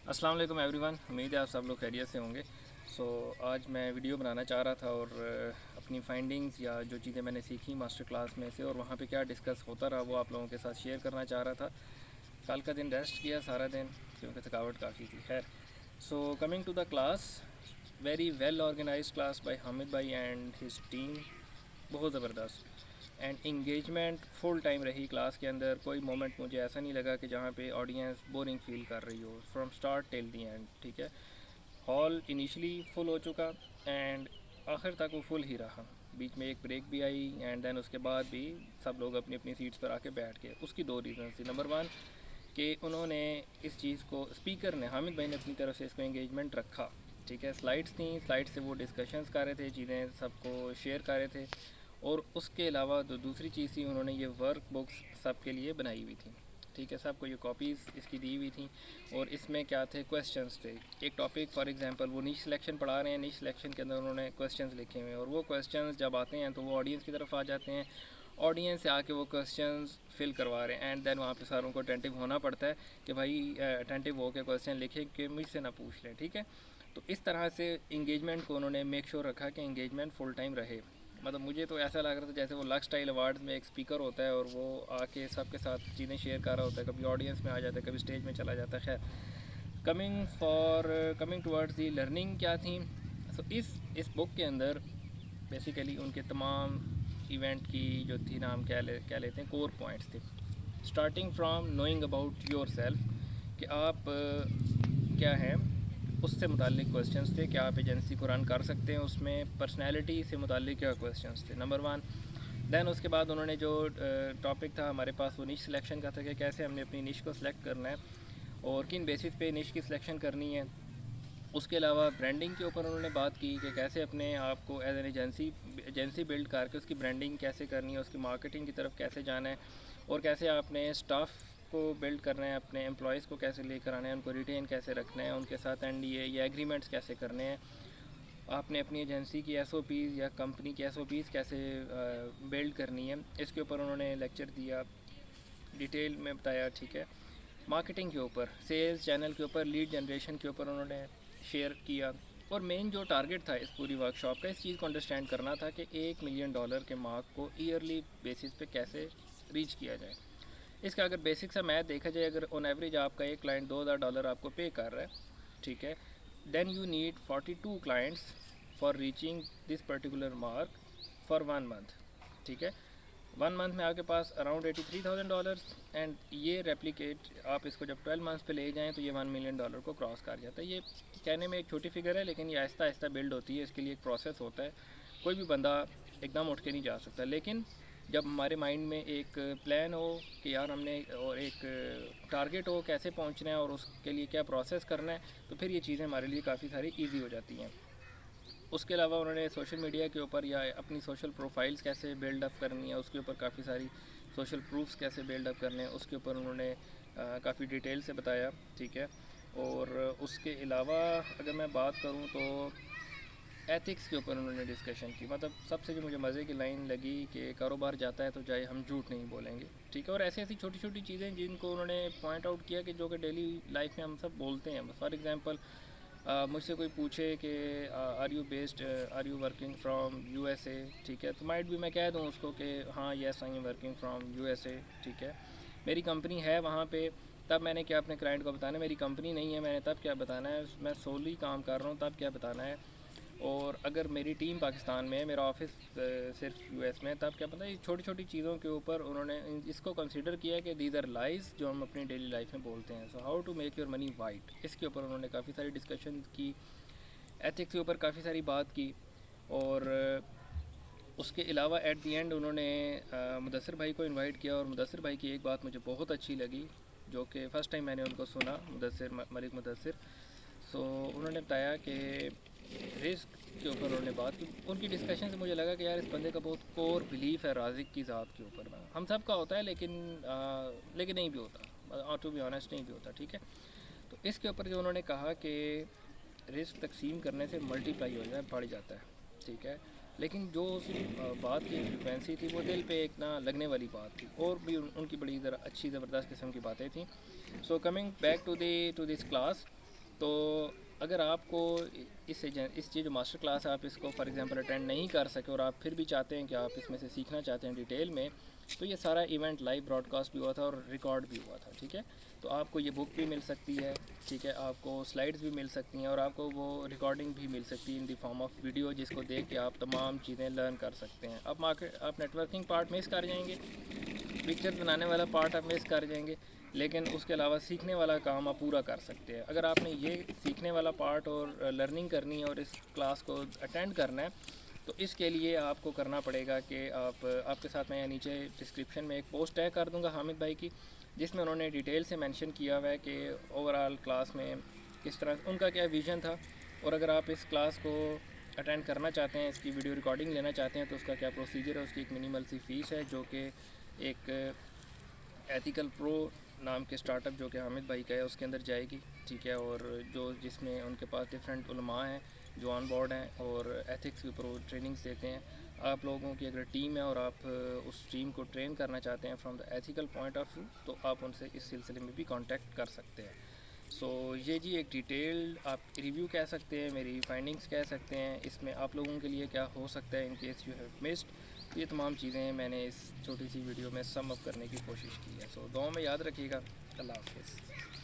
अस्सलाम वालेकुम एवरीवन। उम्मीद है आप सब लोग खैरियत से होंगे। आज मैं वीडियो बनाना चाह रहा था और अपनी फाइंडिंग्स या जो चीज़ें मैंने सीखी मास्टर क्लास में से और वहाँ पे क्या डिस्कस होता रहा वो आप लोगों के साथ शेयर करना चाह रहा था। कल का दिन रेस्ट किया सारा दिन क्योंकि थकावट काफ़ी थी। खैर, coming to the class, very well organise class by Hamid भाई एंड हिज टीम। बहुत ज़बरदस्त एंड इंगेजमेंट फुल टाइम रही क्लास के अंदर। कोई मोमेंट मुझे ऐसा नहीं लगा कि जहाँ पे ऑडियंस बोरिंग फील कर रही हो, from start till the and. ठीक है, हॉल इनिशियली फुल हो चुका एंड आखिर तक वो फुल ही रहा। बीच में एक ब्रेक भी आई एंड देन उसके बाद भी सब लोग अपनी अपनी सीट्स पर आके बैठ गए। उसकी दो रीज़न थी। नंबर वन कि उन्होंने इस चीज़ को, स्पीकर ने, हामिद भाई ने अपनी तरफ से इसको एंगेजमेंट रखा। ठीक है, स्लाइड्स थी, स्लाइड से वो डिस्कशंस कर रहे थे, चीज़ें सबको शेयर कर रहे थे। और उसके अलावा जो दूसरी चीज़ थी, उन्होंने ये वर्क बुक्स सब के लिए बनाई हुई थी। ठीक है, सबको ये कॉपीज़ इसकी दी हुई थी और इसमें क्या थे, क्वेश्चंस थे। एक टॉपिक फॉर एग्जांपल वो नीच सिलेक्शन पढ़ा रहे हैं, नीच सिलेक्शन के अंदर उन्होंने क्वेश्चंस लिखे हुए हैं और वो क्वेश्चंस जब आते हैं तो वो ऑडियंस की तरफ आ जाते हैं। ऑडियंस से आके वो क्वेश्चंस फिल करवा रहे हैं एंड देन वहाँ पे सारों को अटेंटिव होना पड़ता है कि भाई अटेंटिव हो के क्वेश्चन लिखे कि मुझ से ना पूछ लें। ठीक है, तो इस तरह से इंगेजमेंट को उन्होंने मेक श्योर रखा कि इंगेजमेंट फुल टाइम रहे। मतलब मुझे तो ऐसा लग रहा था जैसे वो लक्स स्टाइल अवार्ड्स में एक स्पीकर होता है और वो आके सबके साथ चीज़ें शेयर कर रहा होता है, कभी ऑडियंस में आ जाता है, कभी स्टेज में चला जाता है। खैर, कमिंग टुवर्ड्स दी लर्निंग क्या थी। इस बुक के अंदर बेसिकली उनके तमाम इवेंट की जो थी ना, हम क्या लेते हैं, कोर पॉइंट्स थे। Starting from knowing about your self, कि आप क्या हैं, उससे मुतालिक क्वेश्चंस थे। क्या आप एजेंसी को रन कर सकते हैं, उसमें पर्सनैलिटी से मुतालिक क्या क्वेश्चंस थे, नंबर वन। दैन उसके बाद उन्होंने जो टॉपिक था हमारे पास वो निश सिलेक्शन का था कि कैसे हमने अपनी निश को सिलेक्ट करना है और किन बेसिस पे निश की सिलेक्शन करनी है। उसके अलावा ब्रांडिंग के ऊपर उन्होंने बात की कि कैसे अपने आप को एज एन एजेंसी बिल्ड करके उसकी ब्रांडिंग कैसे करनी है, उसकी मार्केटिंग की तरफ कैसे जाना है और कैसे आपने स्टाफ को बिल्ड करना है, अपने एम्प्लॉयज़ को कैसे लेकर आना है, उनको रिटेन कैसे रखना है उनके साथ, एंड ये एग्रीमेंट्स कैसे करने हैं। आपने अपनी एजेंसी की एसओपीज़ या कंपनी की एसओपीज़ कैसे बिल्ड करनी है, इसके ऊपर उन्होंने लेक्चर दिया, डिटेल में बताया। ठीक है, मार्केटिंग के ऊपर, सेल्स चैनल के ऊपर, लीड जनरेशन के ऊपर उन्होंने शेयर किया। और मेन जो टारगेट था इस पूरी वर्कशॉप का, इस चीज़ को अंडरस्टैंड करना था कि $1 मिलियन के मार्क को ईयरली बेसिस पे कैसे रीच किया जाए। इसका अगर बेसिक सा मैथ देखा जाए, अगर ऑन एवरेज आपका एक क्लाइंट $2000 आपको पे कर रहा है, ठीक है, then you need 42 clients for reaching this particular mark for 1 month. ठीक है, 1 मंथ में आपके पास अराउंड $83,000 एंड ये रेप्लिकेट आप इसको जब 12 मंथ्स पे ले जाएं तो ये $1 मिलियन को क्रॉस कर जाता है। ये कहने में एक छोटी फिगर है लेकिन ये आहिस्ता आहिस्ता बिल्ड होती है, इसके लिए एक प्रोसेस होता है। कोई भी बंदा एकदम उठ के नहीं जा सकता, लेकिन जब हमारे माइंड में एक प्लान हो कि यार हमने, और एक टारगेट हो कैसे पहुंचना है और उसके लिए क्या प्रोसेस करना है, तो फिर ये चीज़ें हमारे लिए काफ़ी सारी ईजी हो जाती हैं। उसके अलावा उन्होंने सोशल मीडिया के ऊपर या अपनी सोशल प्रोफाइल्स कैसे बिल्ड अप करनी है, उसके ऊपर काफ़ी सारी सोशल प्रूफ्स कैसे बिल्ड अप करने हैं, उसके ऊपर उन्होंने काफ़ी डिटेल से बताया। ठीक है, और उसके अलावा अगर मैं बात करूं तो एथिक्स के ऊपर उन्होंने डिस्कशन की। मतलब सबसे जो मुझे मज़े की लाइन लगी कि कारोबार जाता है तो जाए, हम झूठ नहीं बोलेंगे। ठीक है, और ऐसी ऐसी छोटी छोटी चीज़ें जिनको उन्होंने पॉइंट आउट किया कि जो कि डेली लाइफ में हम सब बोलते हैं। फॉर एग्ज़ाम्पल, मुझसे कोई पूछे कि are you working from USA, ठीक है, तो माइट भी मैं कह दूं उसको कि हाँ, yes I am working from USA. ठीक है, मेरी कंपनी है वहाँ पे, तब मैंने क्या अपने क्लाइंट को बताना है। मेरी कंपनी नहीं है, मैंने तब क्या बताना है, मैं सोली काम कर रहा हूँ, तब क्या बताना है। और अगर मेरी टीम पाकिस्तान में है, मेरा ऑफिस सिर्फ यूएस में है, तब क्या पता। ये छोटी छोटी चीज़ों के ऊपर उन्होंने इसको कंसीडर किया कि दीज आर लाइज जो हम अपनी डेली लाइफ में बोलते हैं। So how to make your money white, इसके ऊपर उन्होंने काफ़ी सारी डिस्कशन की। एथिक्स के ऊपर काफ़ी सारी बात की। और उसके अलावा एट दी एंड उन्होंने मुदस्सिर भाई को इनवाइट किया। और मुदस्सिर भाई की एक बात मुझे बहुत अच्छी लगी, जो कि फ़र्स्ट टाइम मैंने उनको सुना, मलिक मुदस्सिर। उन्होंने बताया कि रिस्क के ऊपर उन्होंने बात की। उनकी डिस्कशन से मुझे लगा कि यार इस बंदे का बहुत कोर बिलीफ है राज़िक की ज़ात के ऊपर ना। हम सब का होता है लेकिन नहीं भी होता, टू बी ऑनेस्ट नहीं भी होता। ठीक है, तो इसके ऊपर जो उन्होंने कहा कि रिस्क तकसीम करने से मल्टीप्लाई हो जाए, बढ़ जाता है। ठीक है, लेकिन जो उस बात की फ्रिक्वेंसी थी वो दिल पे एक ना लगने वाली बात थी। और भी उनकी बड़ी अच्छी ज़बरदस्त किस्म की बातें थी। Coming back to this class, تو اگر آپ کو اس جو ماسٹر کلاس ہے آپ اس کو فار ایگزامپل اٹینڈ نہیں کر سکے اور آپ پھر بھی چاہتے ہیں کہ آپ اس میں سے سیکھنا چاہتے ہیں ڈیٹیل میں، تو یہ سارا ایونٹ لائیو براڈ کاسٹ بھی ہوا تھا اور ریکارڈ بھی ہوا تھا، ٹھیک ہے. تو آپ کو یہ بک بھی مل سکتی ہے، ٹھیک ہے، آپ کو سلائڈز بھی مل سکتی ہیں اور آپ کو وہ ریکارڈنگ بھی مل سکتی ہے ان دی فارم آف ویڈیو، جس کو دیکھ کے آپ تمام چیزیں لرن کر سکتے ہیں. آپ نیٹ ورکنگ پارٹ مس کر جائیں گے، پکچر بنانے والا پارٹ آپ مس کر جائیں گے، لیکن اس کے علاوہ سیکھنے والا کام آپ پورا کر سکتے ہیں. اگر آپ نے یہ سیکھنے والا پارٹ اور لرننگ کرنی ہے اور اس کلاس کو اٹینڈ کرنا ہے، تو اس کے لیے آپ کو کرنا پڑے گا کہ آپ کے ساتھ میں نیچے ڈسکرپشن میں ایک پوسٹ ٹیگ کر دوں گا حامد بھائی کی، جس میں انہوں نے ڈیٹیل سے مینشن کیا ہوا ہے کہ اوور آل کلاس میں کس طرح ان کا کیا ویژن تھا، اور اگر آپ اس کلاس کو اٹینڈ کرنا چاہتے ہیں، اس کی ویڈیو ریکارڈنگ لینا چاہتے ہیں، تو اس کا کیا پروسیجر ہے. اس کی ایک منیمل سی فیس ہے جو کہ ایک ایتھیکل پرو نام کے اسٹارٹ اپ جو کہ حامد بھائی کا ہے اس کے اندر جائے گی، ٹھیک ہے. اور جس میں ان کے پاس ڈفرینٹ علماء ہیں جو آن بورڈ ہیں اور ایتھکس کے اوپر ٹریننگس دیتے ہیں. آپ لوگوں کی اگر ٹیم ہے اور آپ اس ٹیم کو ٹرین کرنا چاہتے ہیں from the ethical point of view, تو آپ ان سے اس سلسلے میں بھی کانٹیکٹ کر سکتے ہیں. سو یہ جی ایک ڈیٹیل آپ ریویو کہہ سکتے ہیں، میری فائنڈنگس کہہ سکتے ہیں. اس میں آپ لوگوں کے لیے کیا ہو سکتا ہے in case you have missed, یہ تمام چیزیں میں نے اس چھوٹی سی ویڈیو میں سم اپ کرنے کی کوشش کی ہے. سو دعاؤں میں یاد رکھیے گا. اللہ حافظ.